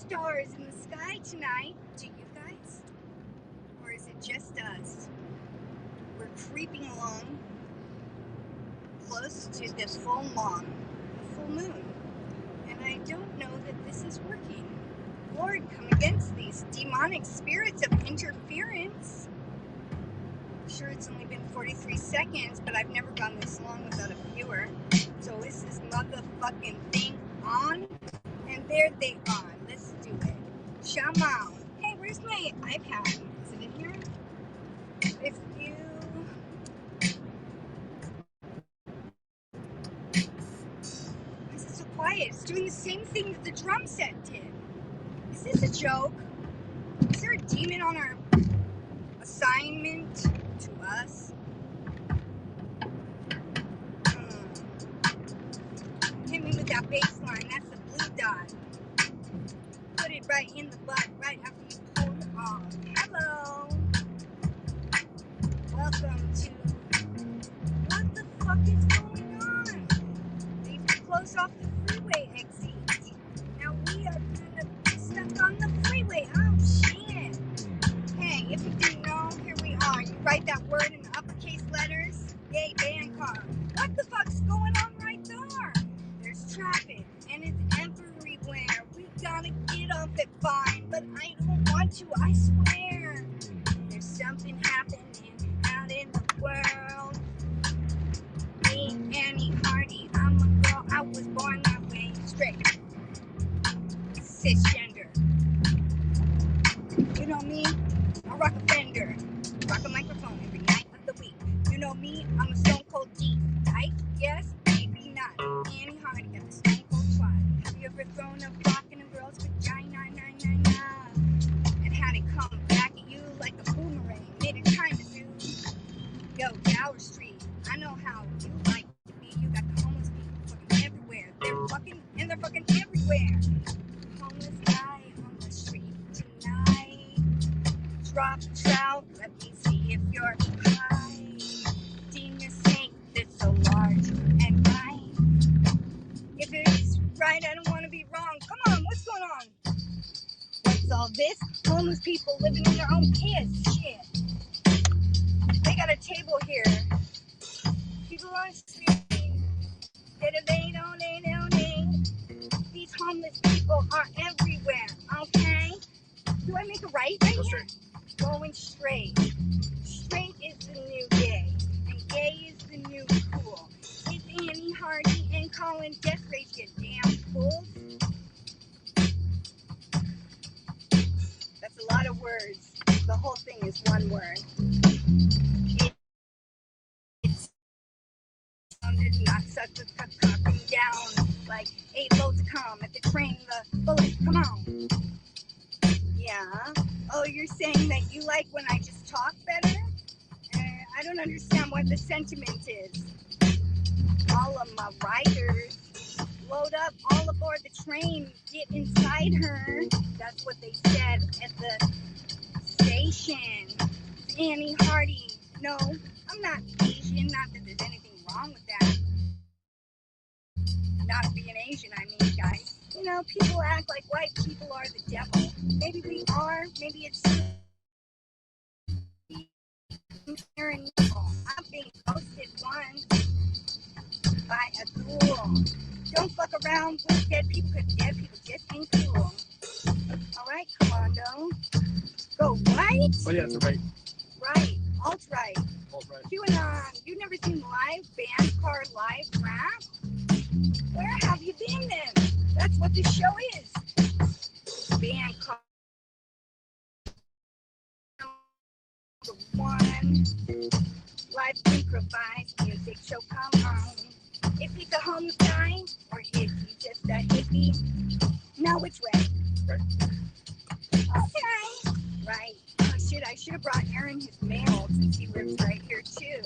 stars in the sky tonight. Do you guys? Or is it just us? We're creeping along close to the full moon. And I don't know that this is working. Lord, come against these demonic spirits of interference. I'm sure it's only been 43 seconds, but I've never gone this long without a viewer. So is this motherfucking thing on? And there they are. Let's do it. Shaman. Hey, where's my iPad? Is it in here? If you... Why is it so quiet? It's doing the same thing that the drum set did. Is this a joke? Is there a demon on our assignment to us? Hit me with that bass line. That's the blue dot. Put it right in the butt right after you pull it off. Hello. Welcome to... What the fuck is going on? They've closed off the freeway exit. Now we are kind of stuck on the freeway. Oh shit. Hey, if you didn't know, here we are. You write that word in uppercase letters. Yay, band car. What the fuck's going on right there? There's traffic and it's everywhere. We gotta get off it fine, but I don't want to, I swear. There's something happening out in the world. Me, Annie Hardy, I'm a girl, I was born that way, straight. Cisgender. You know me, I rock a fender, rock a microphone every night of the week. You know me, I'm a stone cold G. Type, yes, maybe not. Annie Hardy got the stone cold plot. Have you ever thrown a rock in a girl's vagina? And had it come back at you like a boomerang? Made it kind of do. Yo, Gower Street, I know how you like to be. You got the homeless people fucking everywhere. They're fucking everywhere. Homeless guy on the street tonight. Drop trout, let me see if you're high. Demon snake that's so large and right. If it's right, I don't want to be wrong. Come on, what's going on? What's all this? Homeless people living in their own piss. Shit. They got a table here. People on the street. These homeless people are everywhere, okay? Do I make a right here? Straight. Going straight. Straight is the new gay, and gay is the new cool. It's Annie Hardy and Collin Deatherage, you damn fools. That's a lot of words. The whole thing is one word. It's sounded not such a cocking down like 8 loads of calm at the train, the bullet, come on. Yeah. Oh, you're saying that you like when I just talk better? I don't understand what the sentiment is. All of my riders load up all aboard the train, get inside her. That's what they said at the station. Annie Hardy. No, I'm not Asian. Not that there's anything wrong with that. Not being Asian, I mean, guys. You know, people act like white people are the devil. Maybe we are. Maybe it's I'm being ghosted once by a ghoul. Don't fuck around with dead people because dead people just ain't cool. Alright, Commando. Go right? Oh yeah, it's a right. Right. Alt-right. Alt-right. QAnon. You've never seen live band car live rap? Where have you been then? That's what this show is. Band car. One live improvised music show, come on. If he's a homeless guy or is he just a hippie? Now which way? Right. Okay. Right. Oh shit, I should have brought Aaron his mail since he lives right here too.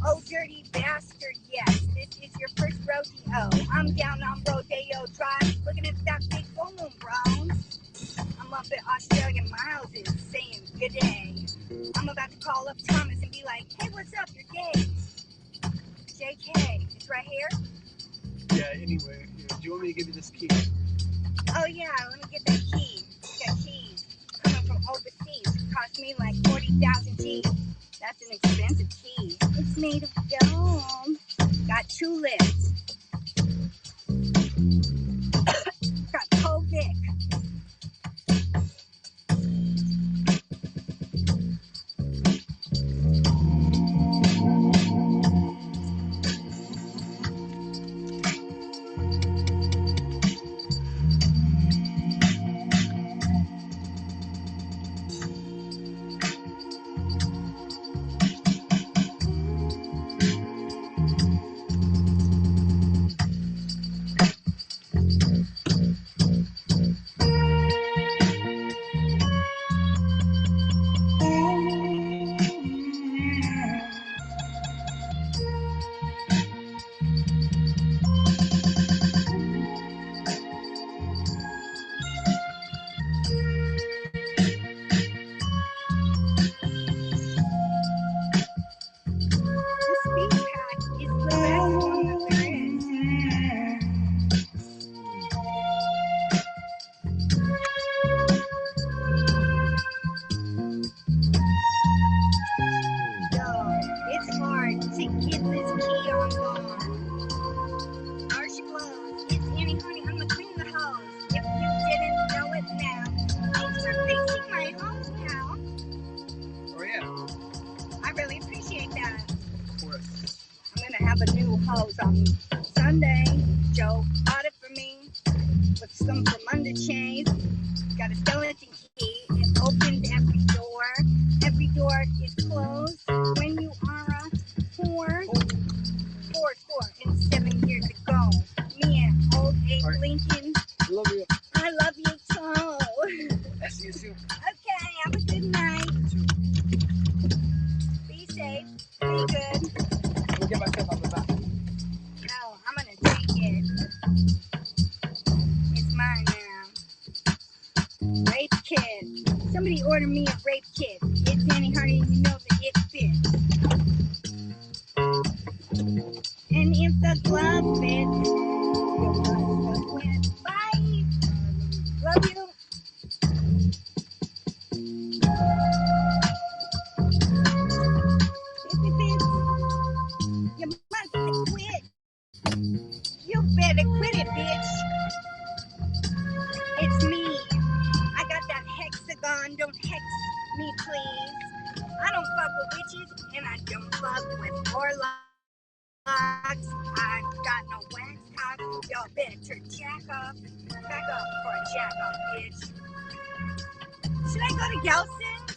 Oh dirty bastard, yes, this is your first rodeo. I'm down on Rodeo Drive, looking at that big full moon, bro. I'm up at Australian Miles' saying good day. I'm about to call up Thomas and be like, hey, what's up? You're gay. JK, it's right here. Yeah, anyway, do you want me to give you this key? Oh yeah, let me get that key. Got keys coming from overseas. Cost me like 40,000 G's. That's an expensive key. It's made of gold. Got tulips. Got Kovic. This beach pack is the best one that there is. Yo, it's hard to get this key on guard. Archie blows. It's Annie Honey. I'm the queen of the hose. If you didn't know it now, thanks for fixing my hose, pal. Oh yeah, I really appreciate that. of course. I'm gonna have a new hose on Sunday. Joe bought it for me with some from under chains. Got a skeleton key. It opens every door. Every door is closed when you are a whore. 4 and 7 years ago. Me and old Abe Lincoln. Love you. I love you too. I see you soon. Okay, have a good night. Be safe. Be good. We'll get my stuff on the back. No, I'm gonna take it. It's mine now. Rape kit. Somebody order me a rape kit. It's Annie Hardy, and you know that it fits. And if the glove fits, your must win. Bye. Love you. If it fits, you must quit. You better quit it, bitch. It's me. I got that hexagon. Don't hex me, please. I don't fuck with witches, and I don't fuck with warlocks. I got no wax cock. Y'all better jack off. Back up for a jack off, bitch. Should I go to Gelson's?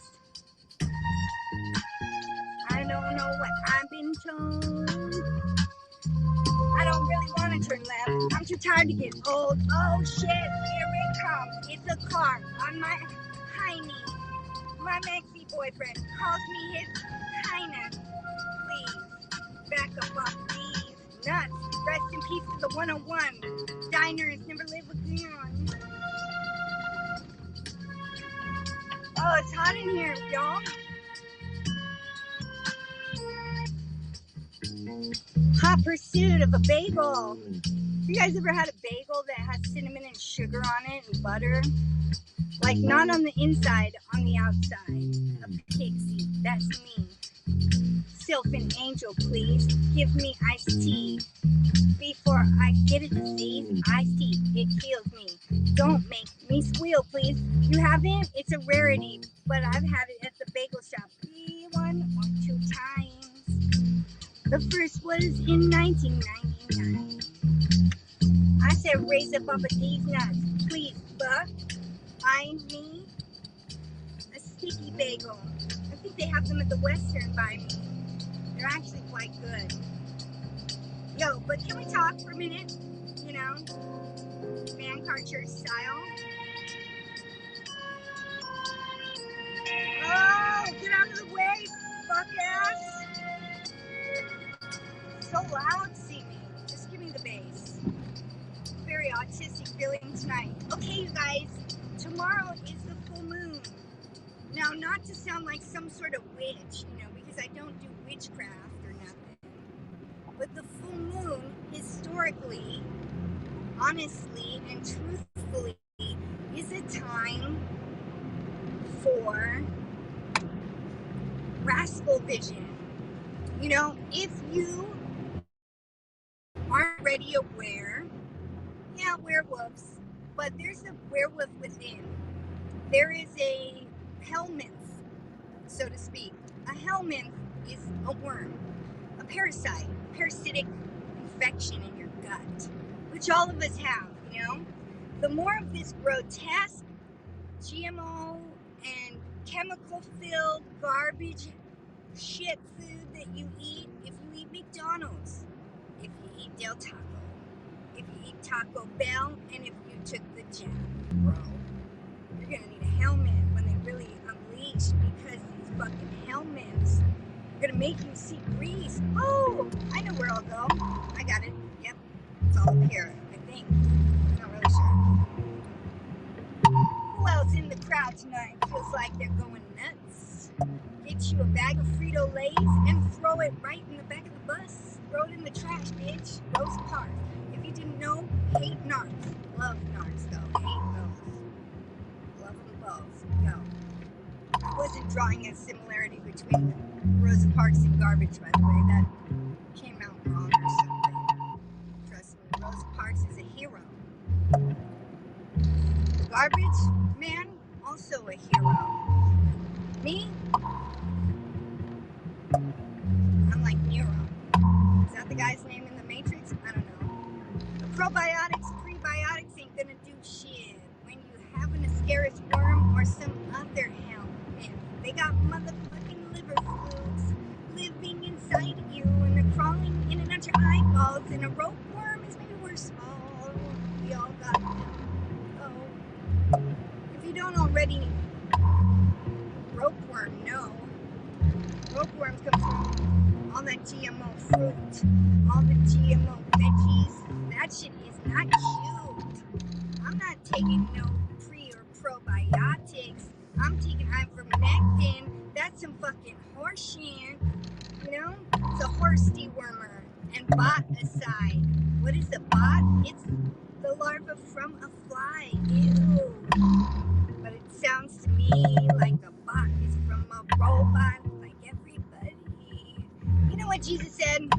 I don't know what I've been told. I don't really want to turn left. I'm too tired to get old. Oh shit, here it comes. It's a car on my hiney. My Maxie boyfriend calls me his highness. Please, back up off these nuts. Rest in peace to the 101. Diners never live again. Oh, it's hot in here, y'all. Hot pursuit of a bagel. Have you guys ever had a bagel that has cinnamon and sugar on it and butter? Like not on the inside, on the outside. A pixie. That's me. Sylphin angel, please. Give me iced tea. Before I get a disease, iced tea, it heals me. Don't make me squeal, please. You haven't? It's a rarity, but I've had it at the bagel shop 1 or 2 times. The first was in 1999. I said, raise up off of these nuts. Please, buck, find me a sticky bagel. I think they have them at the Western by me. They're actually quite good. Yo, but can we talk for a minute? You know, man car church style. Oh, get out of the way, fuck ass. So loud, see me. Just give me the bass. Very autistic feeling tonight. Okay, you guys, tomorrow is the full moon. Now, not to sound like some sort of witch, you know, because I don't do witchcraft or nothing. But the full moon, historically, honestly, and truthfully, time for rascal vision. You know, if you aren't already aware, yeah, werewolves, but there's a werewolf within. There is a helminth, so to speak. A helminth is a worm, a parasite, parasitic infection in your gut, which all of us have, you know? The more of this grotesque GMO and chemical-filled garbage shit food that you eat, if you eat McDonald's, if you eat Del Taco, if you eat Taco Bell, and if you took the jab, bro, you're gonna need a helmet when they really unleash, because these fucking helmets are gonna make you see grease. Oh, I know where I'll go. I got it. Yep, it's all up here, I think. I'm not really sure. Who else in the crowd tonight feels like they're going nuts? Get you a bag of Frito-Lays and throw it right in the back of the bus. Throw it in the trash, bitch. Rosa Parks. If you didn't know, hate narcs. Love narcs, though. Hate those. Love them both. No. I wasn't drawing a similarity between Rosa Parks and garbage, by the way. That came out wrong or something. Trust me, Rosa Parks is a hero. The garbage man, also a hero. Me? I'm like Nero. Is that the guy's name in the Matrix? I don't know. The probiotics, prebiotics ain't gonna do shit when you have an Ascaris worm or some other helmet. They got motherfucking liver fluids living inside of you, and they're crawling in and out your eyeballs, and a ropeworm is maybe worse. Oh, we all got them. Oh. If you don't already ropeworm know, ropeworms come from all that GMO fruit, all the GMO veggies. That shit is not cute. I'm not taking no pre or probiotics. I'm taking ivermectin. That's some fucking horse shit. You know? It's a horse dewormer. And bot aside. What is a bot? It's the larva from a fly. Ew. But it sounds to me like a bot is from a robot, like everybody. You know what Jesus said?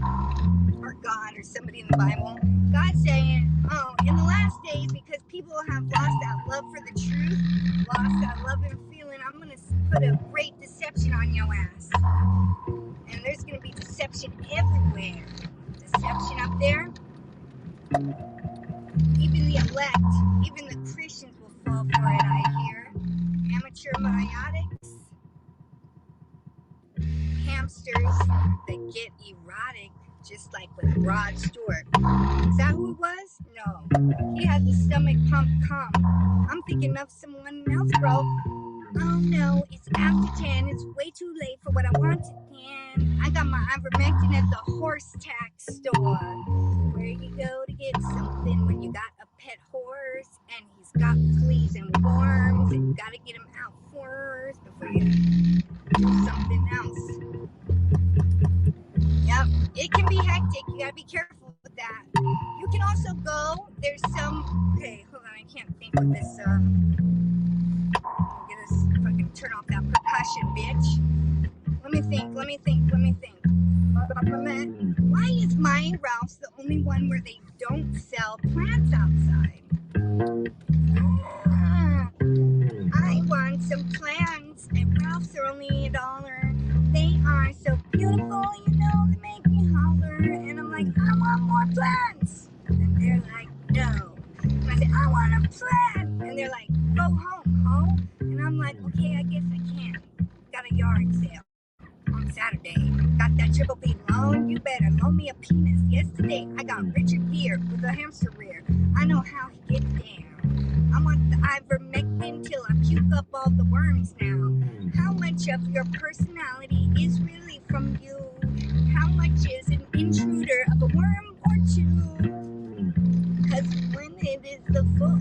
Or God, or somebody in the Bible? God saying, oh, in the last days, because people have lost that love for the truth, lost that love and feeling, I'm going to put a great deception on your ass. And there's going to be deception everywhere. Deception up there. Even the elect, even the Christians will fall for it, I hear. Amateur biotics. Hamsters that get erotic, just like with Rod Stewart. Is that who it was? No. He had the stomach pump cum. I'm thinking of someone else, bro. Oh no, it's after 10. It's way too late for what I wanted. And I got my ivermectin at the horse tack store. Where you go to get something when you got a pet horse and he's got fleas and worms, and you gotta get him out first before you do something else. Yep, it can be hectic. You gotta be careful with that. You can also go, there's some, okay, hold on, I can't think with this, get us fucking turn off that percussion, bitch. Let me think. Why is my Ralph's the only one where they don't sell plants outside? I want some plants, and Ralph's are only $1. They are so beautiful, you know, they make me holler, and I'm like, I want more plants, and they're like, no. And I say, I want a plant, and they're like, go home, ho. And I'm like, okay, I guess I can. Got a yard sale on Saturday. Got that triple B loan. You better loan me a penis. Yesterday, I got Richard Gere with a hamster rear. I know how he gets down. I want the ivermectin till I puke up all the worms now. How much of your personality is really from you? How much is an intruder of a worm or two? Cause when it is the full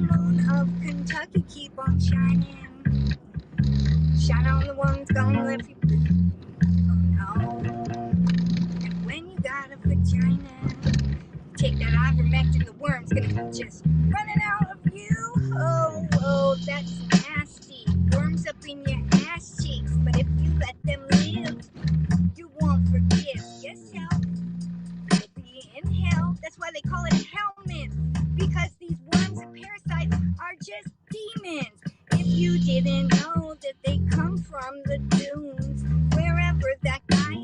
moon of Kentucky, keep on shining. Shine on the ones gonna let you know. And when you got a vagina, it's gonna be just running out of you. Oh, that's nasty. Worms up in your ass cheeks, but if you let them live, you won't forgive. Yes, hell, you'll be in hell. That's why they call it helmet, because these worms and parasites are just demons. If you didn't know that they come from the dunes, wherever that guy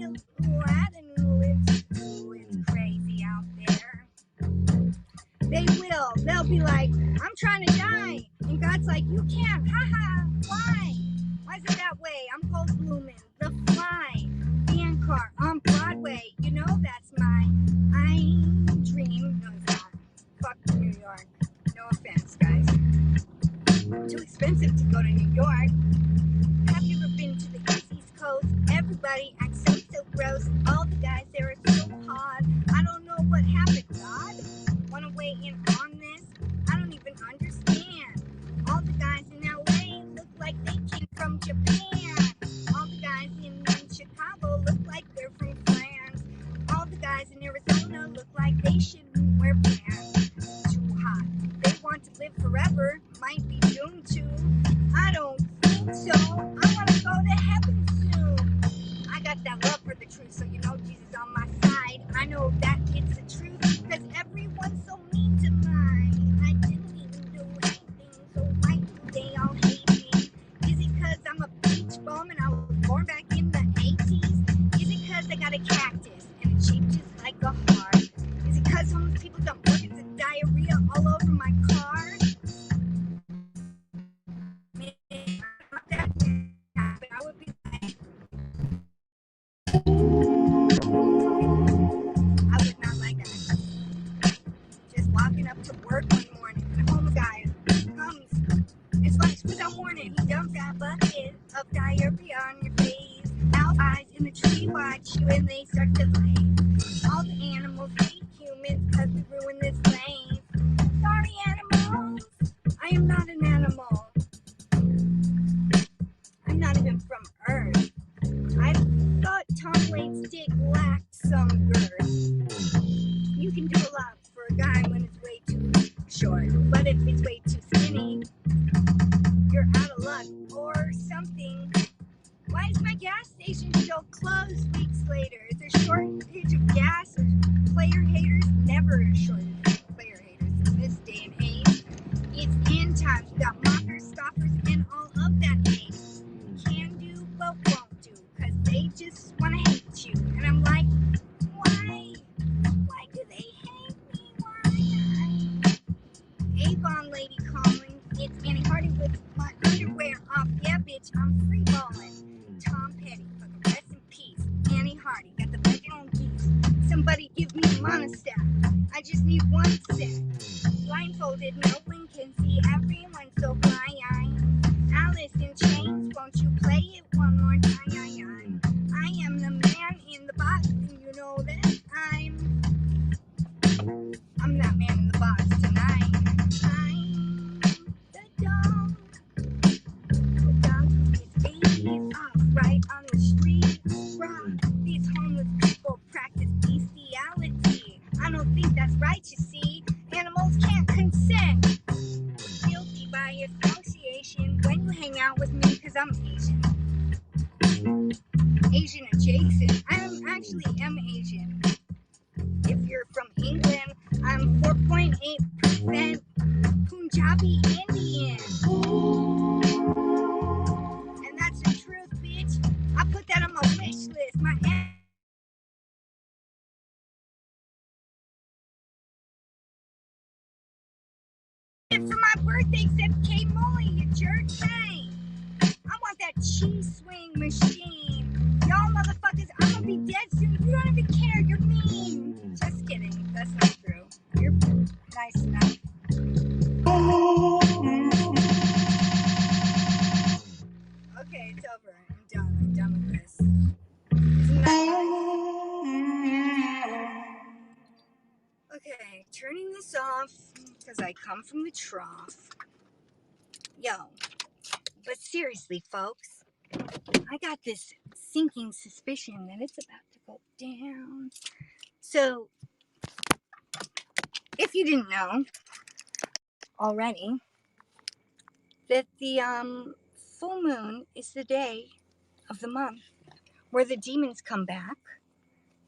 Aladdin lives, ooh, it's crazy out there. They'll be like, I'm trying to die. And God's like, you can't, haha, why? Why is it that way? I'm cold blooming, the fly, fan car on Broadway. You know that's my dream. No, it's not. Fuck New York. No offense, guys. Too expensive to go to New York. Have you ever been to the East Coast? Everybody acts so gross. All the guys there are so hot. I don't know what happened, God. Wanna weigh in on this? I don't even understand. All the guys in LA look like they came from Japan. All the guys in Chicago look like they're from France. All the guys in Arizona look like they shouldn't wear pants. Too hot. They want to live forever. Might be doomed to. I don't think so. I want to go to heaven soon. I got that love for the truth, so you know Jesus on my side. I know that it's the truth, because everyone's so mean to mine. I didn't even do anything, so why do they all hate me? Is it because I'm a beach bum and I was born back in the 80s? Is it because I got a cactus and it's shaped just like a heart? Is it because homeless people dump buckets of diarrhea all over my car? But I would be like, I would not like that. Just walking up to work one morning and a homeless guy comes. It's like without warning, he dumps that bucket of diarrhea on your face. Owl eyes in the tree watch you and they start to play. All the animals hate humans because we ruin this lane. Sorry, animals. I am not an animal. I'm not even from Earth. I thought Tom Waits' dick lacked some girth. You can do a lot for a guy when it's way too short, but if it's way too skinny, you're out of luck or something. Why is my gas station still closed weeks later? Is there a shortage of gas or player haters? Never a shortage of player haters in this day and age. It's end times. We got mockers, scoffers, and all of that hate. Can do, but won't do, because they just want to hate you. And I'm like, why? Why do they hate me? Why? Avon lady calling. It's Annie Hardy with my underwear off. Yeah, bitch, I'm free balling. Tom Petty, fucking rest in peace. Annie Hardy, got the bacon on geese. Somebody give me a monostat. I just need one set. Blindfolded, no one can see. Everyone so blind. Alice in Chains, won't you play it one more time? I am the man in the box, and you know that I'm that man in the box tonight. I'm the dog. The dog with his babies off right on the street. Rock. These homeless people practice bestiality. I don't think that's right, you see. Animals can't consent. Guilty by association when you hang out with me, because I'm Asian. Asian adjacent. I actually am Asian. If you're from England, I'm 4.8% Punjabi Indian. And that's the truth, bitch. I put that on my wish list. My for my birthday except K Molly, you jerk. Hey, I want that cheese swing machine. Y'all motherfuckers, I'm gonna be dead soon. You don't even care. You're mean. Just kidding. That's not true. You're nice enough. Okay, it's over. I'm done. I'm done with this. Isn't that nice? Okay, turning this off because I come from the trough. Yo, but seriously, folks, I got this sinking suspicion that it's about to go down. So, if you didn't know already, that the full moon is the day of the month where the demons come back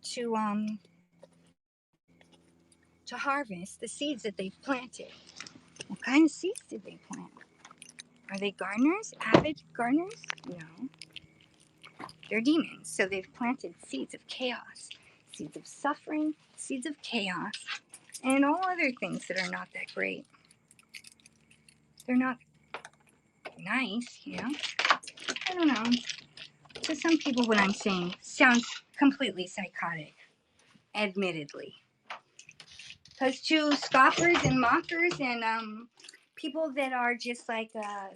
to harvest the seeds that they've planted. What kind of seeds did they plant? Are they gardeners? Avid gardeners? No. They're demons. So they've planted seeds of chaos, seeds of suffering, seeds of chaos, and all other things that are not that great. They're not nice, you know? I don't know. To some people, what I'm saying sounds completely psychotic, admittedly. Because to scoffers and mockers and people that are just like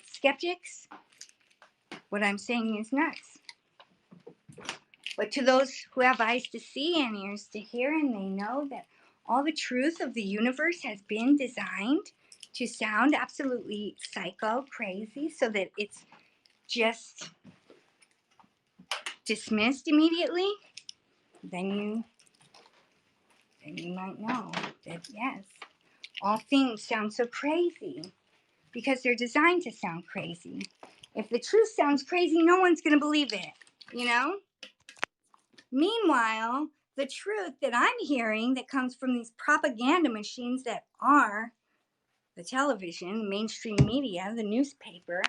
skeptics, what I'm saying is nuts. But to those who have eyes to see and ears to hear, and they know that all the truth of the universe has been designed to sound absolutely psycho crazy so that it's just dismissed immediately, then you might know that yes, all things sound so crazy because they're designed to sound crazy. If the truth sounds crazy, no one's going to believe it, you know? Meanwhile, the truth that I'm hearing that comes from these propaganda machines that are the television, the mainstream media, the newspaper,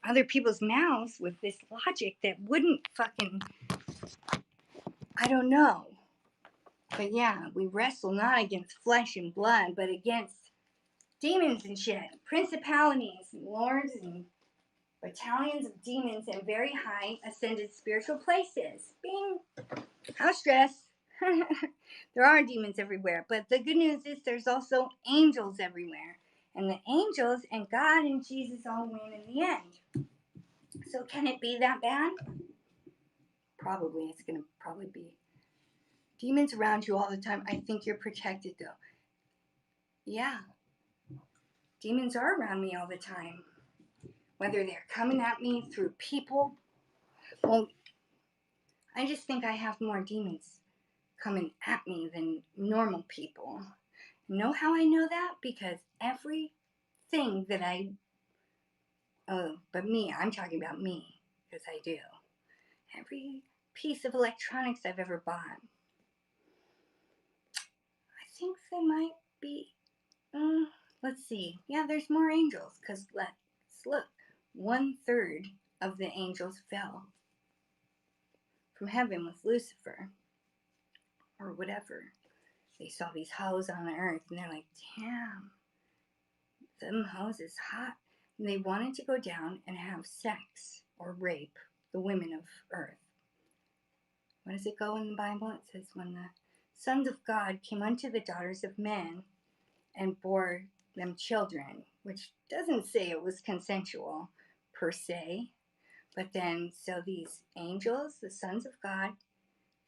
other people's mouths with this logic that wouldn't fucking, I don't know. But yeah, we wrestle not against flesh and blood, but against demons and shit, principalities and lords and battalions of demons in very high ascended spiritual places. Bing! How stress? There are demons everywhere, but the good news is there's also angels everywhere. And the angels and God and Jesus all win in the end. So can it be that bad? Probably. It's going to probably be. Demons around you all the time. I think you're protected though. Yeah. Demons are around me all the time. Whether they're coming at me through people. Well, I just think I have more demons coming at me than normal people. Know how I know that? Because everything that but me, I'm talking about me, because I do. Every piece of electronics I've ever bought, I think they might be, let's see. Yeah, there's more angels, because let's look. 1/3 of the angels fell from heaven with Lucifer, or whatever. They saw these hoes on the earth, and they're like, damn, them hoes is hot. And they wanted to go down and have sex or rape the women of earth. What does it go in the Bible? It says, when the sons of God came unto the daughters of men and bore them children, which doesn't say it was consensual per se. But then, so these angels, the sons of God,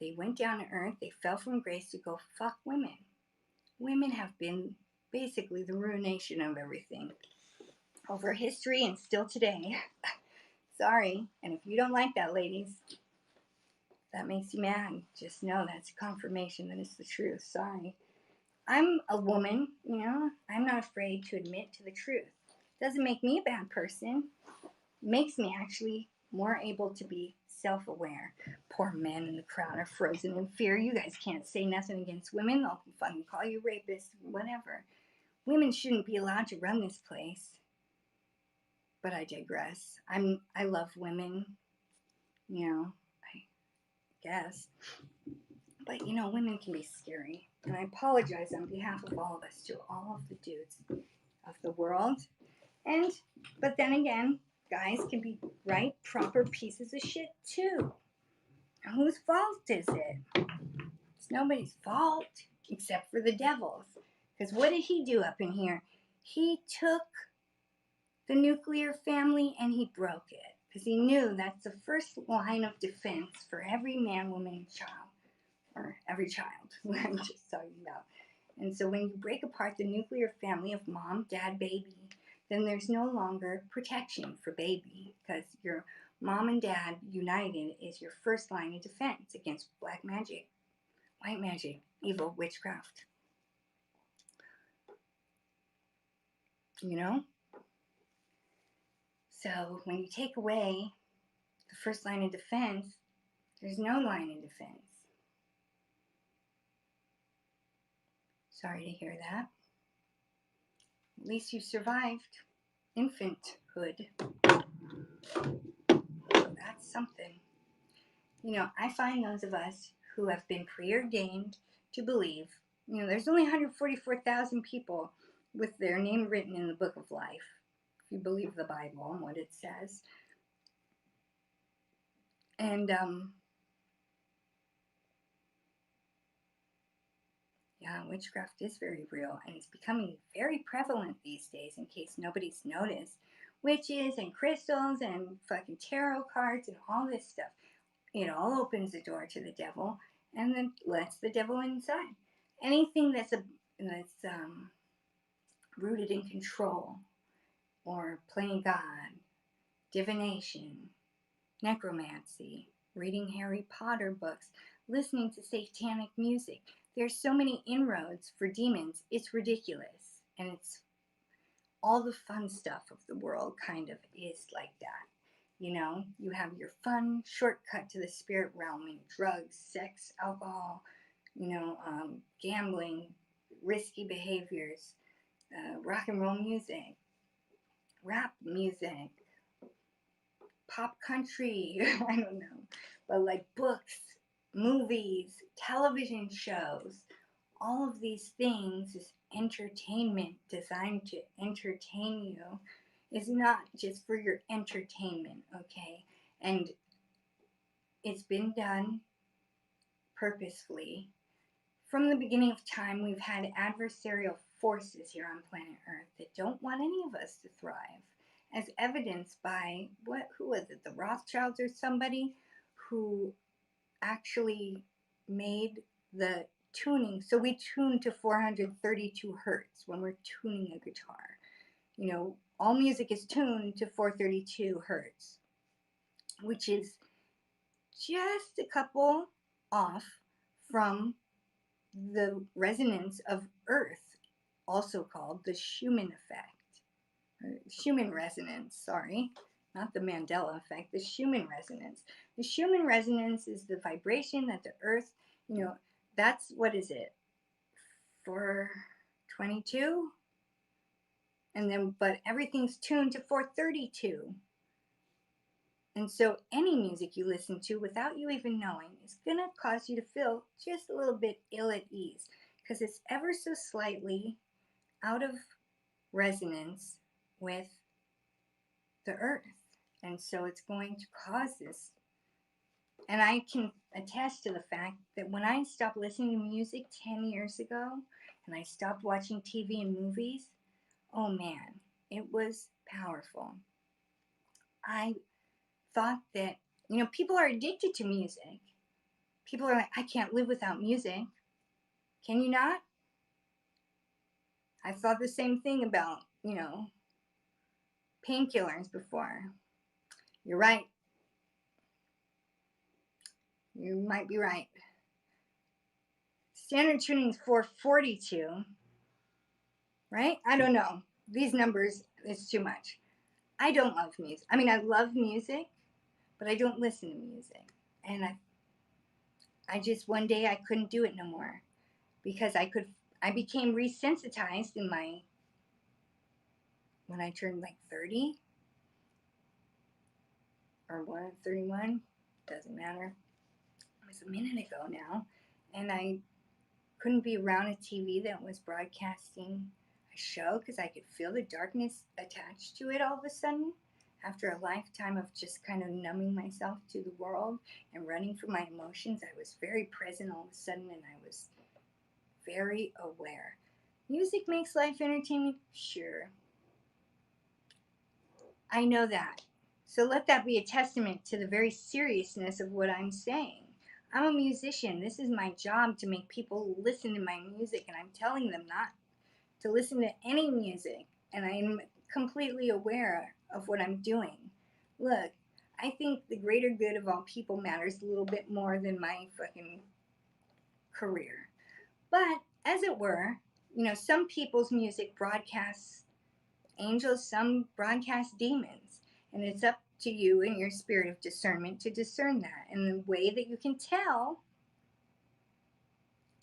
they went down to earth, they fell from grace to go fuck women. Women have been basically the ruination of everything over history and still today. Sorry. And if you don't like that, ladies, that makes you mad, just know that's a confirmation that it's the truth. Sorry. I'm a woman, you know. I'm not afraid to admit to the truth. Doesn't make me a bad person. Makes me actually more able to be self-aware. Poor men in the crowd are frozen in fear. You guys can't say nothing against women. They'll fucking call you rapists, whatever. Women shouldn't be allowed to run this place. But I digress. I love women, you know, I guess. But you know, women can be scary. And I apologize on behalf of all of us to all of the dudes of the world. But then again, guys can be right, proper pieces of shit too. And whose fault is it? It's nobody's fault except for the devil's. Because what did he do up in here? He took the nuclear family and he broke it. Because he knew that's the first line of defense for every man, woman, and child. Or every child, I'm just talking about. And so when you break apart the nuclear family of mom, dad, baby, then there's no longer protection for baby because your mom and dad united is your first line of defense against black magic, white magic, evil, witchcraft. you know? So when you take away the first line of defense, there's no line of defense. Sorry to hear that. At least you survived infanthood. So that's something. You know, I find those of us who have been preordained to believe, you know, there's only 144,000 people with their name written in the book of life, if you believe the Bible and what it says. And, yeah, witchcraft is very real, and it's becoming very prevalent these days, in case nobody's noticed. Witches and crystals and fucking tarot cards and all this stuff. It all opens the door to the devil and then lets the devil inside. Anything that's rooted in control or playing God, divination, necromancy, reading Harry Potter books, listening to satanic music. There's so many inroads for demons, it's ridiculous. And it's all the fun stuff of the world kind of is like that. You know, you have your fun shortcut to the spirit realm in drugs, sex, alcohol, gambling, risky behaviors, rock and roll music, rap music, pop country, I don't know, but like books, movies, television shows, all of these things is entertainment designed to entertain you. Is not just for your entertainment, okay? And it's been done purposefully. From the beginning of time, we've had adversarial forces here on planet Earth that don't want any of us to thrive, as evidenced by, who was it, the Rothschilds or somebody who actually made the tuning. So we tune to 432 hertz when we're tuning a guitar. You know, all music is tuned to 432 hertz, which is just a couple off from the resonance of Earth, also called the Schumann effect. Schumann resonance, sorry, not the Mandela effect, the Schumann resonance. The Schumann resonance is the vibration that the Earth, that's, what is it, 422? And then, but everything's tuned to 432. And so any music you listen to without you even knowing is going to cause you to feel just a little bit ill at ease because it's ever so slightly out of resonance with the earth. And so it's going to cause this. And I can attest to the fact that when I stopped listening to music 10 years ago and I stopped watching TV and movies, oh man, it was powerful. I thought that, people are addicted to music. People are like, I can't live without music. Can you not? I thought the same thing about, painkillers before. You're right. You might be right. Standard tuning is 442, right? I don't know. These numbers, it's too much. I don't love music. I mean, I love music, but I don't listen to music. And I just, one day I couldn't do it no more because I became resensitized when I turned like 30 or 31, doesn't matter. It was a minute ago now. And I couldn't be around a TV that was broadcasting a show because I could feel the darkness attached to it all of a sudden. After a lifetime of just kind of numbing myself to the world and running from my emotions, I was very present all of a sudden and I was very aware. Music makes life entertaining? Sure. I know that. So let that be a testament to the very seriousness of what I'm saying. I'm a musician. This is my job to make people listen to my music, and I'm telling them not to listen to any music. And I'm completely aware of what I'm doing. Look, I think the greater good of all people matters a little bit more than my fucking career. But, as it were, some people's music broadcasts angels, some broadcast demons. And it's up to you and your spirit of discernment to discern that. And the way that you can tell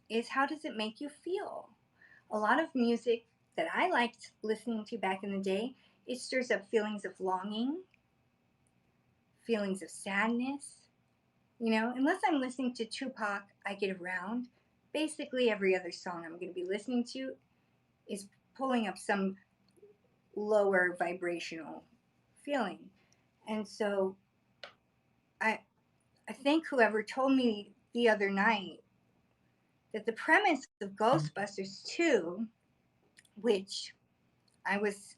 is, how does it make you feel? A lot of music that I liked listening to back in the day, it stirs up feelings of longing, feelings of sadness. You know, unless I'm listening to Tupac, I Get Around, basically every other song I'm going to be listening to is pulling up some lower vibrational feeling. And so I think whoever told me the other night that the premise of Ghostbusters 2, which I was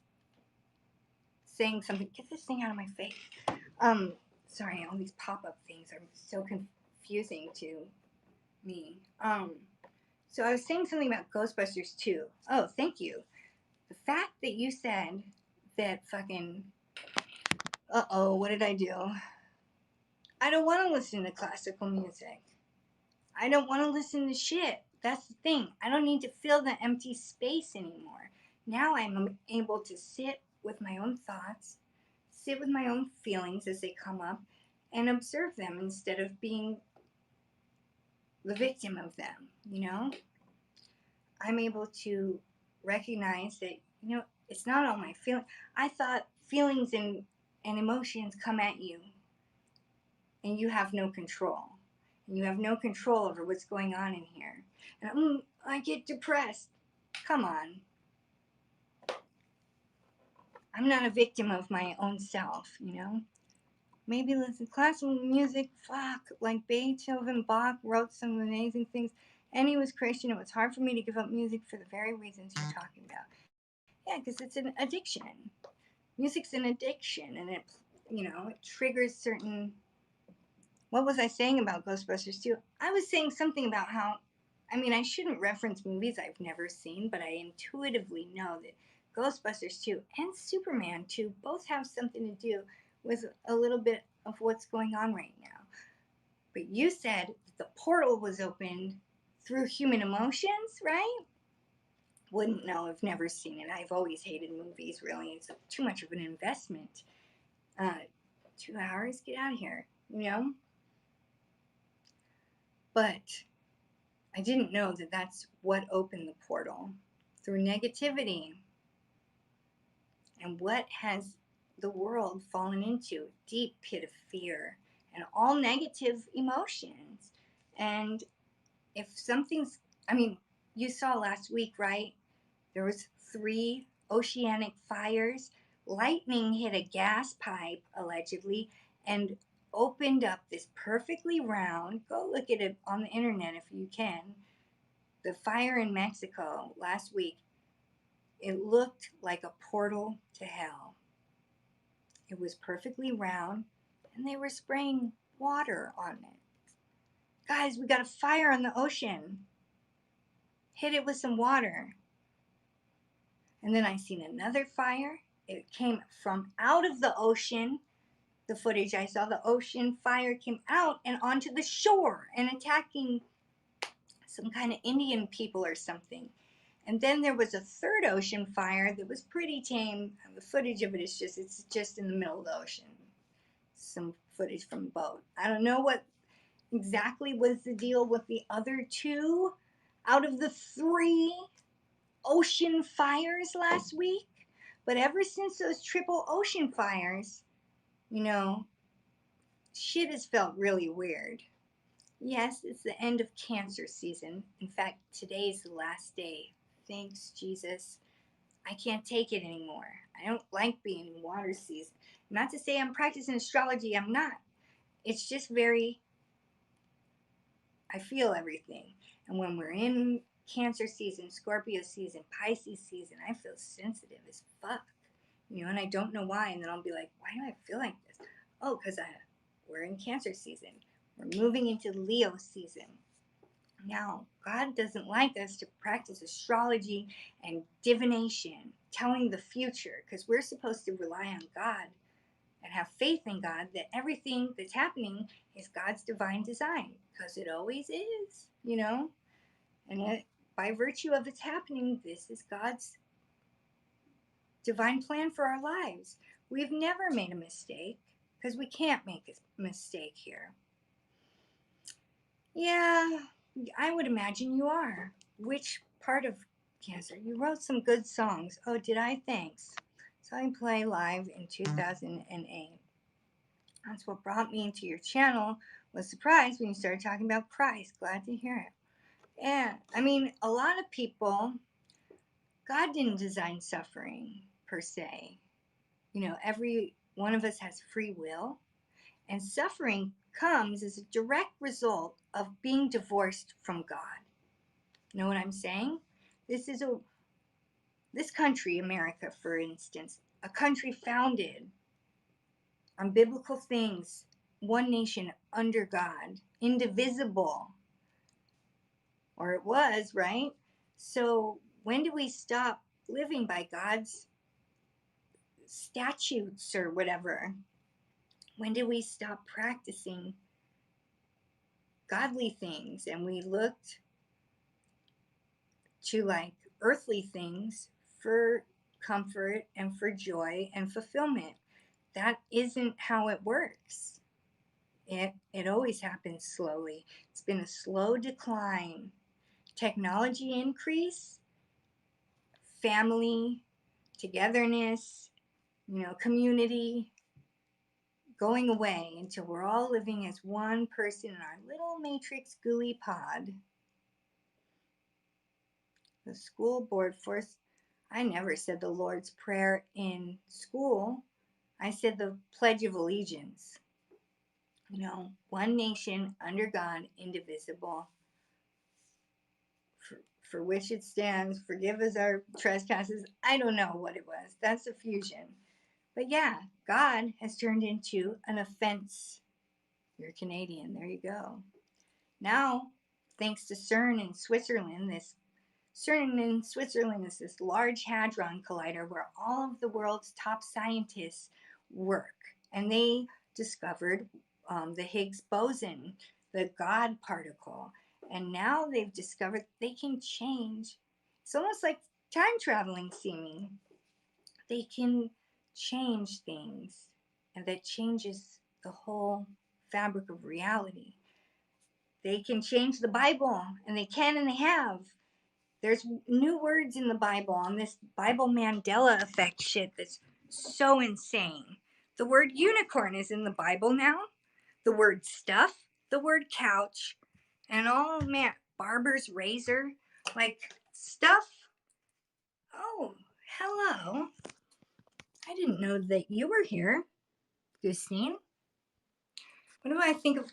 saying something, get this thing out of my face. Sorry, all these pop-up things are so confusing to me. So I was saying something about Ghostbusters 2. Oh, thank you. The fact that you said that fucking, what did I do? I don't want to listen to classical music. I don't want to listen to shit. That's the thing. I don't need to fill the empty space anymore. Now I'm able to sit with my own thoughts, sit with my own feelings as they come up, and observe them instead of being the victim of them, you know? I'm able to recognize that, you know, it's not all my feelings. I thought feelings and emotions come at you and you have no control. And you have no control over what's going on in here. And I get depressed. Come on. I'm not a victim of my own self, you know? Maybe listen to classical music, fuck, like Beethoven, Bach wrote some amazing things. And he was Christian. It was hard for me to give up music for the very reasons you're talking about. Yeah, because it's an addiction. Music's an addiction, and it, you know, it triggers certain. What was I saying about Ghostbusters 2? I was saying something about how, I mean, I shouldn't reference movies I've never seen, but I intuitively know that Ghostbusters 2 and Superman 2 both have something to do with a little bit of what's going on right now. But you said the portal was opened through human emotions, right? Wouldn't know. I've never seen it. I've always hated movies, really. It's too much of an investment. 2 hours? Get out of here, you know? But I didn't know that that's what opened the portal. Through negativity. And what has the world fallen into? A deep pit of fear and all negative emotions. And if something's, I mean, you saw last week, right? There was 3 oceanic fires. Lightning hit a gas pipe, allegedly, and opened up this perfectly round, go look at it on the internet if you can, the fire in Mexico last week. It looked like a portal to hell. It was perfectly round, and they were spraying water on it. Guys, we got a fire on the ocean. Hit it with some water. And then I seen another fire. It came from out of the ocean. The footage I saw, the ocean fire came out and onto the shore and attacking some kind of Indian people or something. And then there was a third ocean fire that was pretty tame. The footage of it is it's just in the middle of the ocean. Some footage from a boat. I don't know what exactly was the deal with the other 2 out of the 3 ocean fires last week. But ever since those triple ocean fires, you know, shit has felt really weird. Yes, it's the end of cancer season. In fact, today's the last day. Thanks, Jesus. I can't take it anymore. I don't like being in water season. Not to say I'm practicing astrology, I'm not. It's just I feel everything. And when we're in Cancer season, Scorpio season, Pisces season, I feel sensitive as fuck. You know, and I don't know why. And then I'll be like, why do I feel like this? Oh, because we're in Cancer season. We're moving into Leo season. Now, God doesn't like us to practice astrology and divination, telling the future, because we're supposed to rely on God and have faith in God that everything that's happening is God's divine design, because it always is, you know? And by virtue of its happening, this is God's divine plan for our lives. We've never made a mistake because we can't make a mistake here. Yeah, I would imagine you are. Which part of cancer? You wrote some good songs. Oh, did I? Thanks. So I play live in 2008. That's what brought me into your channel. Was surprised when you started talking about Christ. Glad to hear it. Yeah, I mean, a lot of people, God didn't design suffering per se. You know, every one of us has free will, and suffering comes as a direct result of being divorced from God. Know what I'm saying? This country, America, for instance, a country founded on biblical things, one nation under God, indivisible, or it was, right? So when do we stop living by God's statutes or whatever? When do we stop practicing godly things and we looked to like earthly things for comfort and for joy and fulfillment? That isn't how it works. It always happens slowly. It's been a slow decline. Technology increase, family, togetherness, community going away until we're all living as one person in our little matrix gooey pod. The school board forced, I never said the Lord's Prayer in school. I said the Pledge of Allegiance. One nation under God, indivisible, for which it stands. Forgive us our trespasses. I don't know what it was. That's a fusion. But yeah, God has turned into an offense. You're Canadian. There you go. Now, thanks to CERN in Switzerland, is this Large Hadron Collider where all of the world's top scientists work. And they discovered the Higgs boson, the God particle. And now they've discovered they can change. It's almost like time traveling seeming. They can change things, and that changes the whole fabric of reality. They can change the Bible, and they can, and they have. There's new words in the Bible on this Bible Mandela effect shit that's so insane. The word unicorn is in the Bible now. The word stuff, the word couch, and barber's razor, like stuff. Oh, hello. I didn't know that you were here, Gustine. What do I think of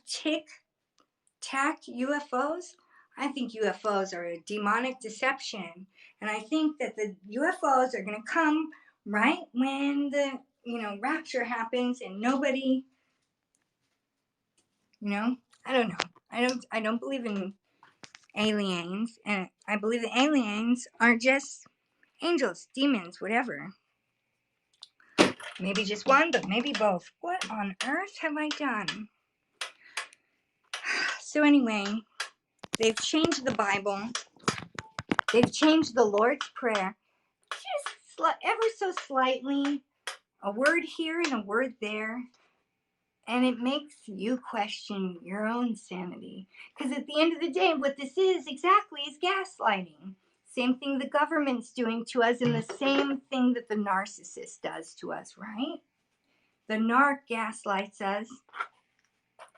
tac UFOs? I think UFOs are a demonic deception. And I think that the UFOs are going to come right when the, rapture happens and nobody, I don't know. I don't believe in aliens, and I believe the aliens are just angels, demons, whatever. Maybe just one, but maybe both. What on earth have I done? So anyway, they've changed the Bible. They've changed the Lord's Prayer just ever so slightly, a word here and a word there, and it makes you question your own sanity. Because at the end of the day, what this is exactly is gaslighting. Same thing the government's doing to us, and the same thing that the narcissist does to us, right? The narc gaslights us,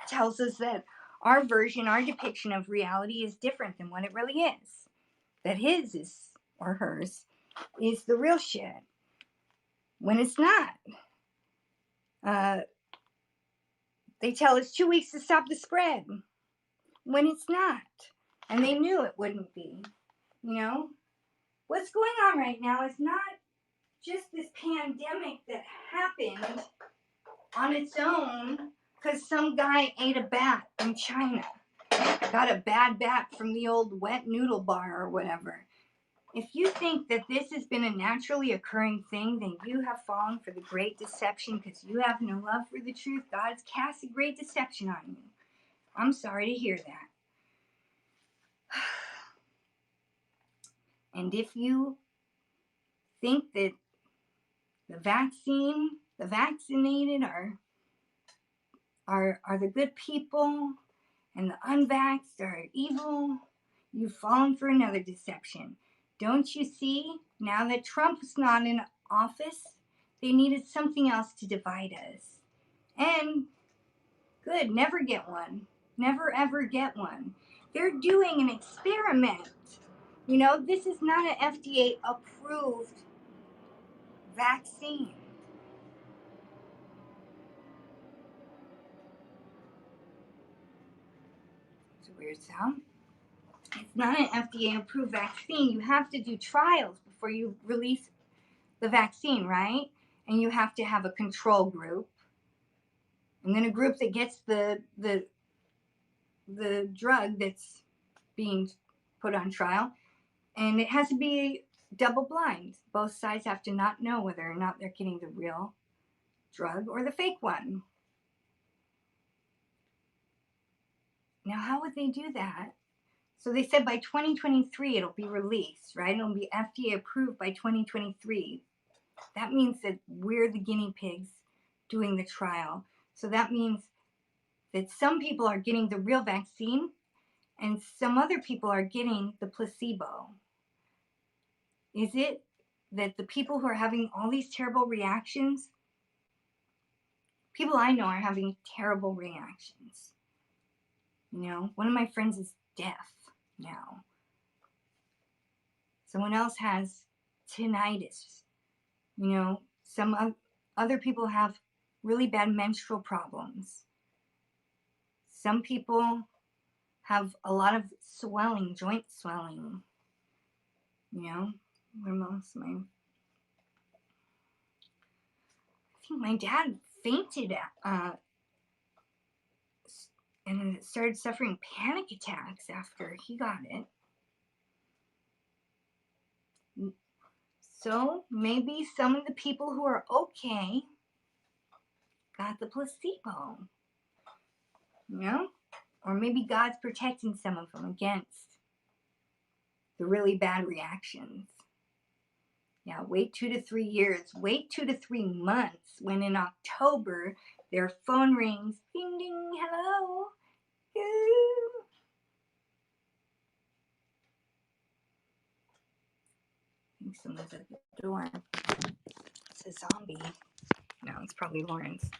tells us that our depiction of reality is different than what it really is. That his is, or hers, is the real shit. When it's not. They tell us 2 weeks to stop the spread. When it's not. And they knew it wouldn't be. What's going on right now is not just this pandemic that happened on its own because some guy ate a bat in China. Got a bad bat from the old wet noodle bar or whatever. If you think that this has been a naturally occurring thing, then you have fallen for the great deception because you have no love for the truth. God's cast a great deception on you. I'm sorry to hear that. And if you think that the vaccinated are the good people, and the unvaxxed are evil. You've fallen for another deception. Don't you see? Now that Trump's not in office, they needed something else to divide us. And good, never get one. Never ever get one. They're doing an experiment. You know, this is not an FDA approved vaccine. It's a weird sound. It's not an FDA approved vaccine. You have to do trials before you release the vaccine, right? And you have to have a control group, and then a group that gets the drug that's being put on trial, and it has to be double blind. Both sides have to not know whether or not they're getting the real drug or the fake one. Now, how would they do that? So they said by 2023 it'll be released, right? It'll be FDA approved by 2023. That means that we're the guinea pigs doing the trial. So that means that some people are getting the real vaccine and some other people are getting the placebo. Is it that the people who are having all these terrible reactions, people I know are having terrible reactions. You know, one of my friends is deaf now. Someone else has tinnitus. You know, some other people have really bad menstrual problems. Some people have a lot of swelling, joint swelling. You know, where most of my, I think my dad fainted and started suffering panic attacks after he got it. So maybe some of the people who are okay got the placebo, you know? Or maybe God's protecting some of them against the really bad reactions. Yeah, wait 2 to 3 years. Wait 2 to 3 months when in October their phone rings. Ding, ding, hello. Ooh. I think someone's at the door. It's a zombie. No, it's probably Lawrence,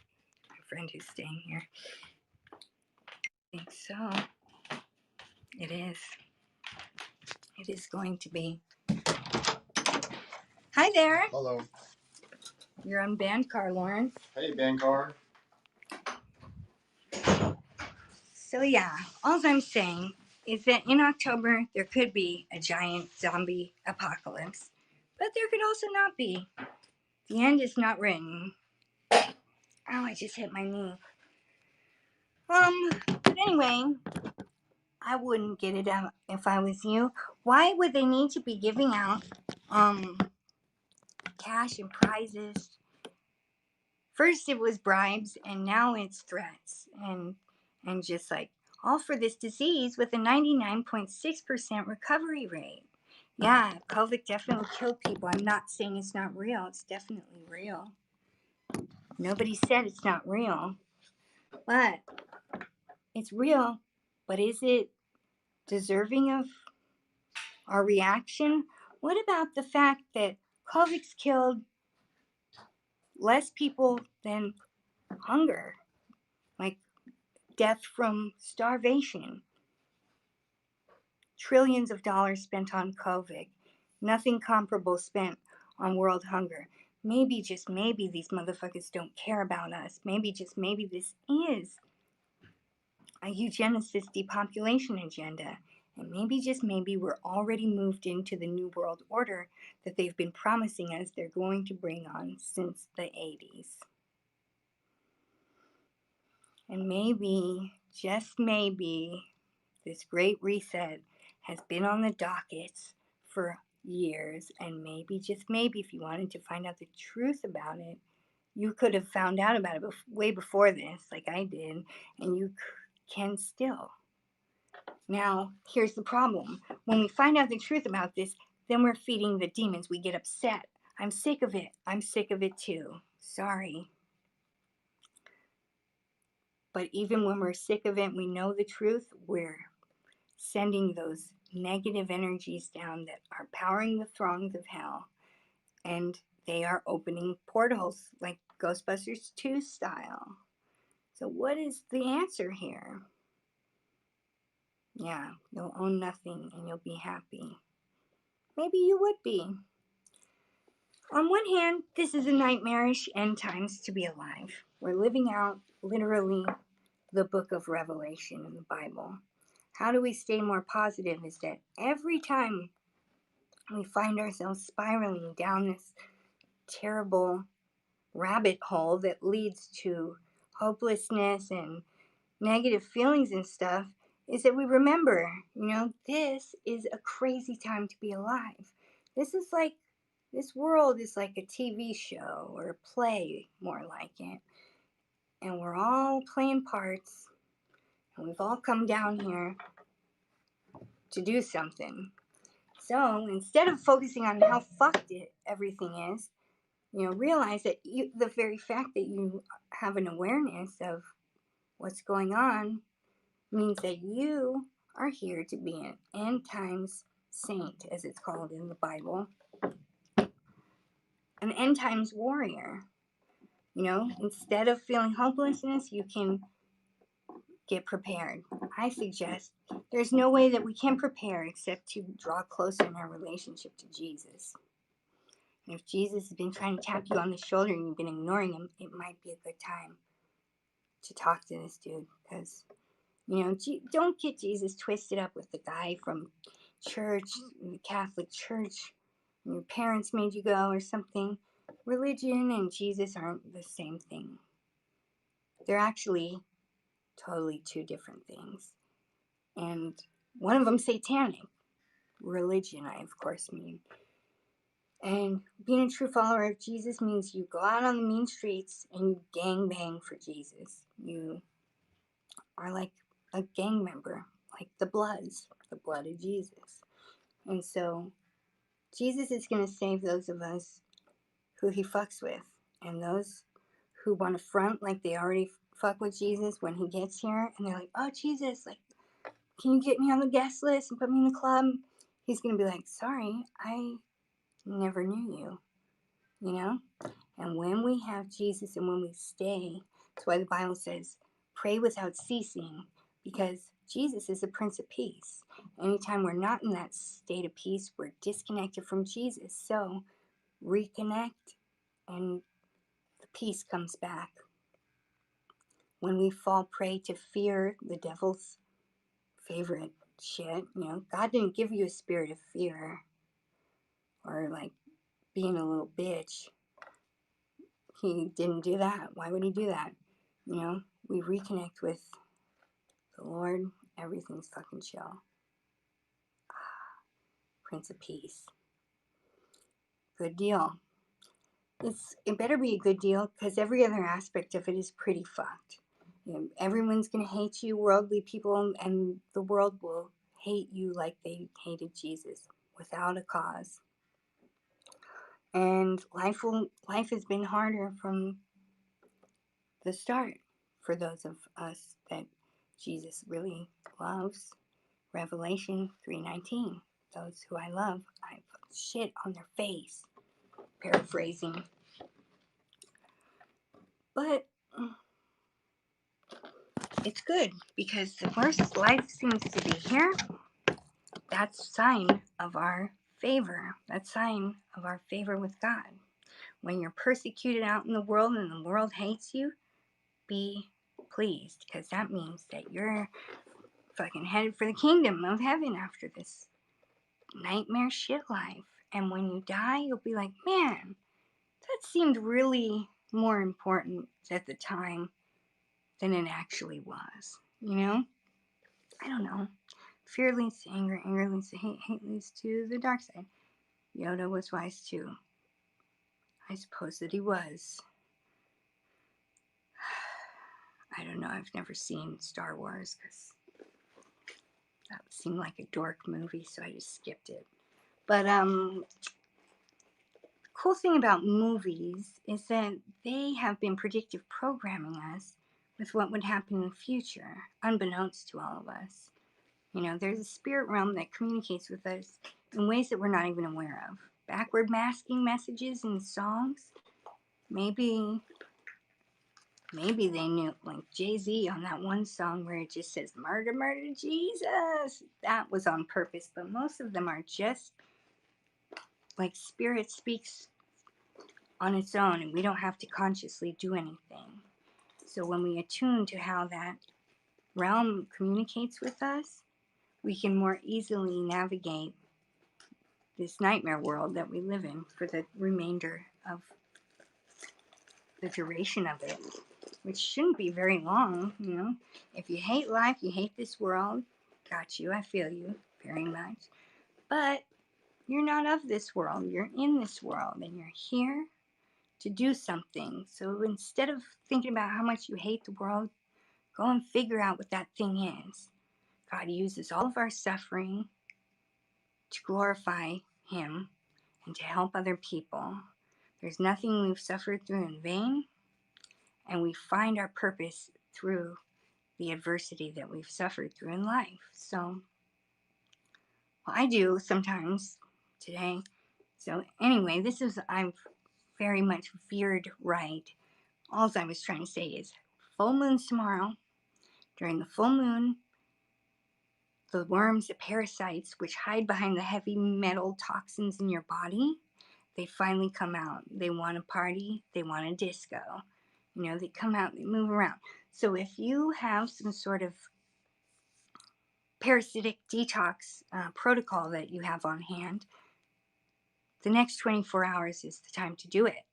my friend who's staying here. I think so. It is. It is going to be. Hi there. Hello. You're on Bandcar, Lawrence. Hey, Bandcar. So yeah, all I'm saying is that in October there could be a giant zombie apocalypse, but there could also not be. The end is not written. Oh, I just hit my knee. But anyway, I wouldn't get it out if I was you. Why would they need to be giving out cash and prizes? First it was bribes, and now it's threats, and just like, all for this disease with a 99.6% recovery rate. Yeah, COVID definitely killed people. I'm not saying it's not real. It's definitely real. Nobody said it's not real. But it's real. But is it deserving of our reaction? What about the fact that COVID's killed less people than hunger? Like death from starvation. Trillions of dollars spent on COVID. Nothing comparable spent on world hunger. Maybe, just maybe, these motherfuckers don't care about us. Maybe, just maybe, this is a eugenicist depopulation agenda. And maybe, just maybe, we're already moved into the New World Order that they've been promising us they're going to bring on since the 80s. And maybe, just maybe, this great reset has been on the dockets for years, and maybe, just maybe, if you wanted to find out the truth about it, you could have found out about it way before this, like I did, and you can still. Now, here's the problem. When we find out the truth about this, then we're feeding the demons. We get upset I'm sick of it. I'm sick of it too. Sorry. But even when we're sick of it, we know the truth, we're sending those negative energies down that are powering the throngs of hell. And they are opening portals like Ghostbusters 2 style. So what is the answer here? Yeah, you'll own nothing and you'll be happy. Maybe you would be. On one hand, this is a nightmarish end times to be alive. We're living out literally the book of Revelation in the Bible. How do we stay more positive is that every time we find ourselves spiraling down this terrible rabbit hole that leads to hopelessness and negative feelings and stuff, is that we remember, this is a crazy time to be alive. This world is like a TV show or a play, more like it. And we're all playing parts, and we've all come down here to do something. So instead of focusing on how fucked everything is, realize that the very fact that you have an awareness of what's going on means that you are here to be an end times saint, as it's called in the Bible, an end times warrior. Instead of feeling hopelessness, you can get prepared. I suggest there's no way that we can prepare except to draw closer in our relationship to Jesus. And if Jesus has been trying to tap you on the shoulder and you've been ignoring him, it might be a good time to talk to this dude. Because, don't get Jesus twisted up with the guy from church, the Catholic Church, and your parents made you go or something. Religion and Jesus aren't the same thing. They're actually totally two different things. And one of them satanic. Religion, I of course mean. And being a true follower of Jesus means you go out on the mean streets and you gang bang for Jesus. You are like a gang member, like the blood of Jesus. And so Jesus is going to save those of us who he fucks with. And those who want to front like they already fuck with Jesus when he gets here. And they're like, oh, Jesus, like, can you get me on the guest list and put me in the club? He's going to be like, sorry, I never knew you. And when we have Jesus and when we stay, that's why the Bible says, pray without ceasing, because Jesus is the Prince of Peace. Anytime we're not in that state of peace, we're disconnected from Jesus. So reconnect and the peace comes back. When we fall prey to fear, the devil's favorite shit, God didn't give you a spirit of fear or like being a little bitch. He didn't do that. Why would he do that? We reconnect with the Lord, everything's fucking chill. Prince of Peace. Good deal. It better be a good deal because every other aspect of it is pretty fucked. Everyone's going to hate you, worldly people, and the world will hate you like they hated Jesus without a cause. And life has been harder from the start for those of us that Jesus really loves. Revelation 3:19. Those who I love, I put shit on their face. Paraphrasing. But it's good because the worst life seems to be here. That's a sign of our favor. That's a sign of our favor with God. When you're persecuted out in the world and the world hates you, be pleased because that means that you're fucking headed for the kingdom of heaven after this nightmare shit life. And when you die, you'll be like, man, that seemed really more important at the time than it actually was. I don't know. Fear leads to anger, anger leads to hate, hate leads to the dark side. Yoda was wise too. I suppose that he was. I don't know, I've never seen Star Wars because that seemed like a dork movie, so I just skipped it. But cool thing about movies is that they have been predictive programming us with what would happen in the future, unbeknownst to all of us. You know, there's a spirit realm that communicates with us in ways that we're not even aware of. Backward masking messages in songs. Maybe they knew, like Jay-Z on that one song where it just says, murder, murder, Jesus. That was on purpose, but most of them are just like spirit speaks on its own and we don't have to consciously do anything. So when we attune to how that realm communicates with us, we can more easily navigate this nightmare world that we live in for the remainder of the duration of it, which shouldn't be very long, you know. If you hate life, you hate this world, got you, I feel you very much. But you're not of this world, you're in this world, and you're here to do something. So instead of thinking about how much you hate the world, go and figure out what that thing is. God uses all of our suffering to glorify Him and to help other people. There's nothing we've suffered through in vain, and we find our purpose through the adversity that we've suffered through in life. So, well, I do sometimes today. So anyway, I've very much veered right. All I was trying to say is full moon's tomorrow. During the full moon, the worms, the parasites, which hide behind the heavy metal toxins in your body, they finally come out. They want to party. They want a disco. You know, they come out, they move around. So if you have some sort of parasitic detox protocol that you have on hand, the next 24 hours is the time to do it.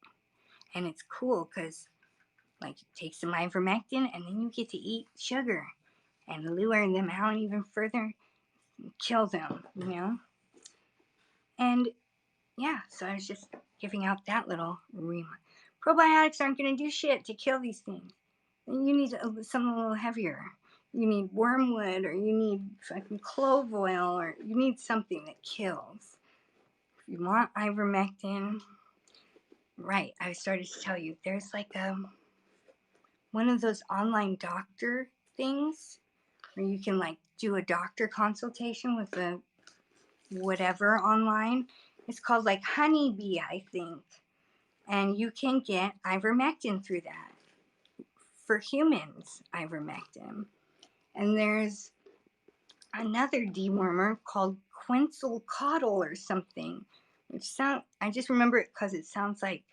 And it's cool because, like, you take some ivermectin and then you get to eat sugar and lure them out even further and kill them, you know? And yeah, so I was just giving out that little reminder. Probiotics aren't going to do shit to kill these things. You need something a little heavier. You need wormwood, or you need fucking clove oil, or you need something that kills. If you want ivermectin, right, I started to tell you, there's like one of those online doctor things where you can like do a doctor consultation with a whatever online. It's called like Honeybee, I think. And you can get ivermectin through that. For humans, ivermectin. And there's another dewormer called Quetzalcoatl or something. I just remember it because it sounds like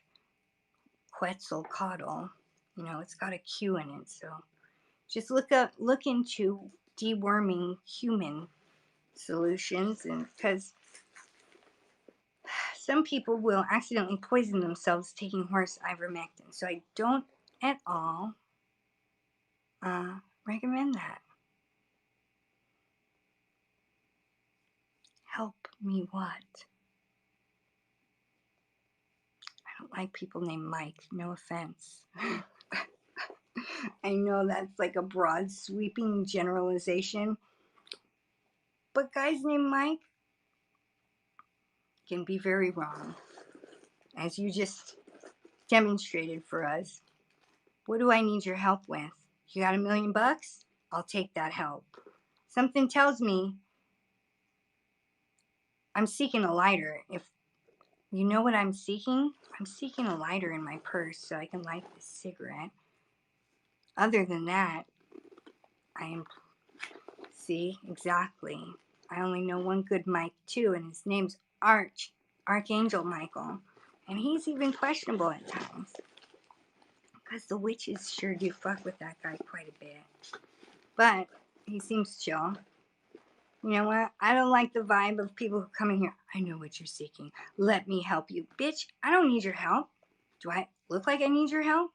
Quetzalcoatl. You know, it's got a Q in it. So just look into deworming human solutions, and because some people will accidentally poison themselves taking horse ivermectin. So I don't at all recommend that. Help me what? I don't like people named Mike. No offense. I know that's like a broad, sweeping generalization. But guys named Mike can be very wrong. As you just demonstrated for us. What do I need your help with? You got $1 million? I'll take that help. Something tells me I'm seeking a lighter. If you know what I'm seeking a lighter in my purse so I can light this cigarette. Other than that, see, exactly. I only know one good Mike too, and his name's Archangel Michael. And he's even questionable at times. Because the witches sure do fuck with that guy quite a bit. But he seems chill. You know what? I don't like the vibe of people who come in here. I know what you're seeking. Let me help you. Bitch, I don't need your help. Do I look like I need your help?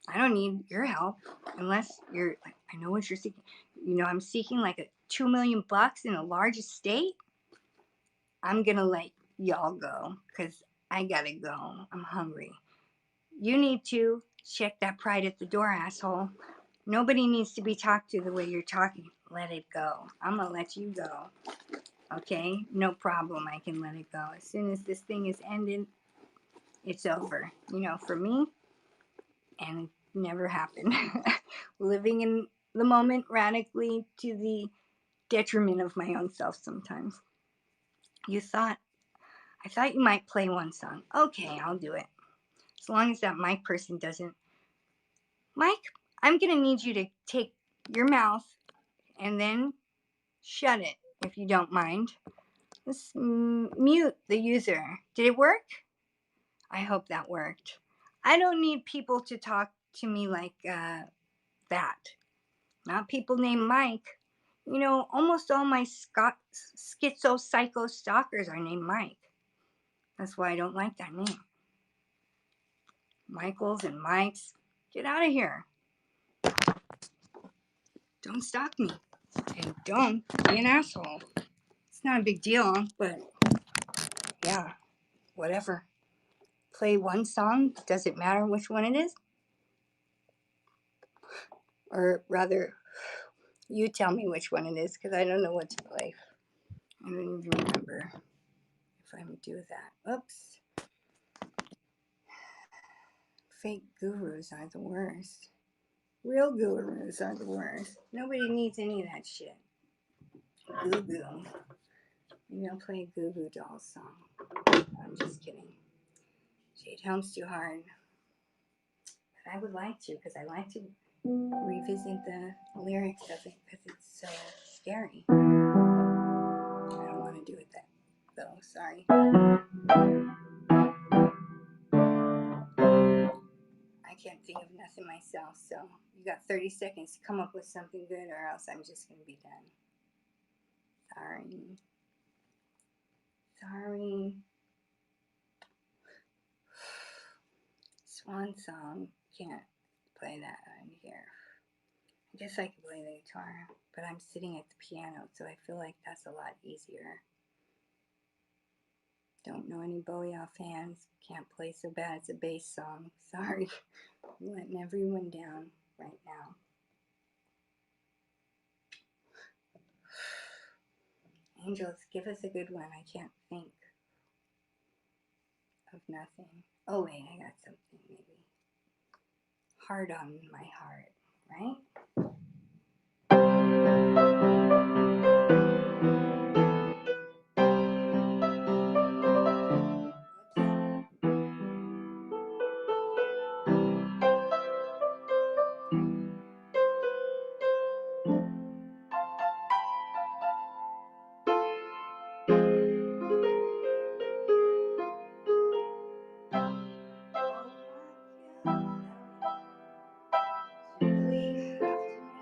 I don't need your help unless you're like, I know what you're seeking. You know, I'm seeking like a $2 million in a large estate. I'm gonna let y'all go because I gotta go. I'm hungry. You need to check that pride at the door, asshole. Nobody needs to be talked to the way you're talking. Let it go. I'm gonna let you go. Okay, no problem. I can let it go. As soon as this thing is ended, it's over. You know, for me, and it never happened. Living in the moment radically to the detriment of my own self sometimes. I thought you might play one song. Okay, I'll do it. As long as that mic person doesn't. Mike, I'm going to need you to take your mouth and then shut it, if you don't mind. Let's mute the user. Did it work? I hope that worked. I don't need people to talk to me like that. Not people named Mike. You know, almost all my schizo psycho stalkers are named Mike. That's why I don't like that name. Michaels and Mikes, get out of here. Don't stalk me. And don't be an asshole. It's not a big deal, but yeah, whatever. Play one song. Does it matter which one it is? Or rather, you tell me which one it is, because I don't know what to play. I don't even remember if I would do that. Oops. Fake gurus are the worst. Real gurus are the worst. Nobody needs any of that shit. Goo goo. Maybe I'll play a Goo Goo Dolls song. I'm just kidding. Jade Helm's too hard. But I would like to, because I like to revisit the lyrics of it, because it's so scary. I don't want to do it though. Sorry. I can't think of nothing myself, so you got 30 seconds to come up with something good, or else I'm just going to be done. Sorry. Swan Song. Can't play that on here. I guess I could play the guitar, but I'm sitting at the piano, so I feel like that's a lot easier. Don't know any Booyah fans. Can't play so bad. It's a bass song. Sorry. I'm letting everyone down right now. Angels, give us a good one. I can't think of nothing. Oh, wait, I got something maybe. Hard on my heart, right? Simply have to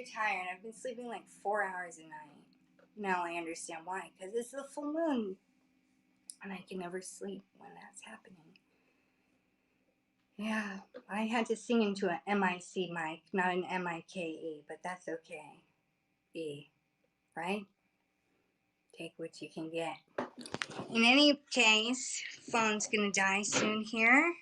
too tired. I've been sleeping like 4 hours a night. Now I understand why. Because it's the full moon. And I can never sleep when that's happening. Yeah, I had to sing into an MIC mic, not an MIKE, but that's okay. E, right? Take what you can get. In any case, phone's gonna die soon here.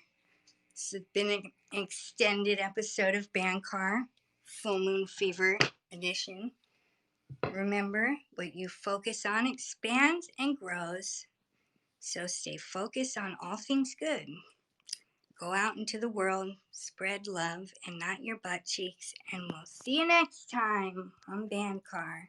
This has been an extended episode of Bandcar, Full Moon Fever edition. Remember, what you focus on expands and grows. So stay focused on all things good. Go out into the world, spread love and not your butt cheeks, and we'll see you next time on Bandcar.